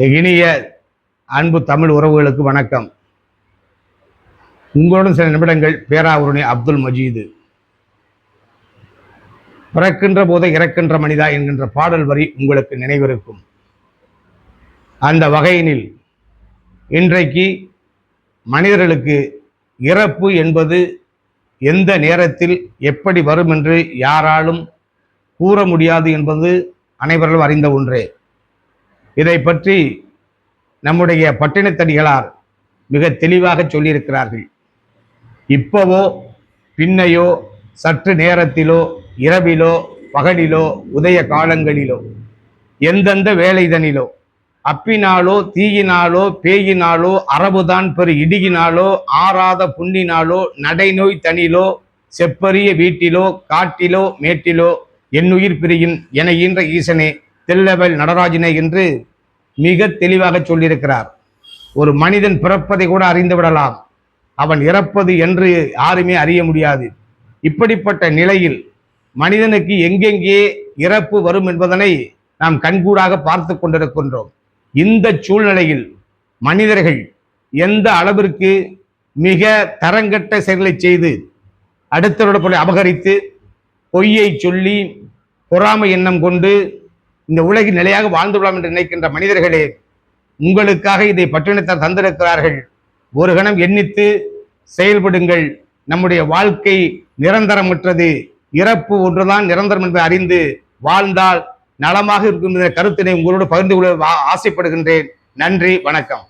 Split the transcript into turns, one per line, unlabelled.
இனிய அன்பு தமிழ் உறவுகளுக்கு வணக்கம். உங்களுடன் சில நிமிடங்கள் பேராவூரணி அப்துல் மஜீது. பிறக்கின்ற போதே இறக்கின்ற மனிதா என்கின்ற பாடல் வரி உங்களுக்கு நினைவிருக்கும். அந்த வகையினில் இன்றைக்கு மனிதர்களுக்கு இறப்பு என்பது எந்த நேரத்தில் எப்படி வரும் என்று யாராலும் கூற முடியாது என்பது அனைவரும் அறிந்த ஒன்றே. இதை பற்றி நம்முடைய பட்டினத்தடிகளார் மிக தெளிவாக சொல்லியிருக்கிறார்கள். இப்பவோ பின்னையோ, சற்று நேரத்திலோ, இரவிலோ, பகலிலோ, உதய காலங்களிலோ, எந்தெந்த வேலைதனிலோ, அப்பினாலோ, தீயினாலோ, பேயினாலோ, அரபுதான் பெரு இடியினாலோ, ஆறாத புண்ணினாலோ, நடைநோய் தனிலோ, செப்பரிய வீட்டிலோ, காட்டிலோ, மேட்டிலோ, என்னுயிர் பிரியின் என ஈன்ற ஈசனே, தெல்லவல் நடராஜனே என்று மிக தெளிவாக சொல்லியிருக்கிறார். ஒரு மனிதன் பிறப்பதை கூட அறிந்து விடலாம், அவன் இறப்பது என்று யாருமே அறிய முடியாது. இப்படிப்பட்ட நிலையில் மனிதனுக்கு எங்கெங்கே இறப்பு வரும் என்பதனை நாம் கண்கூடாக பார்த்து கொண்டிருக்கின்றோம். இந்த சூழ்நிலையில் மனிதர்கள் எந்த அளவிற்கு மிக தரங்கட்ட செயல்களை செய்து அடுத்தவருடைய அபகரித்து பொய்யை சொல்லி பொறாமை எண்ணம் கொண்டு இந்த உலகில் நிலையாக வாழ்ந்து விடலாம் என்று நினைக்கின்ற மனிதர்களே, உங்களுக்காக இதை பட்டினத்தார் தந்திருக்கிறார்கள். ஒரு கணம் எண்ணித்து செயல்படுங்கள். நம்முடைய வாழ்க்கை நிரந்தரமற்றது, இறப்பு ஒன்றுதான் நிரந்தரம் என்று அறிந்து வாழ்ந்தால் நலமாக இருக்கும் என்ற கருத்தினை உங்களோடு பகிர்ந்து கொள்ள ஆசைப்படுகின்றேன். நன்றி, வணக்கம்.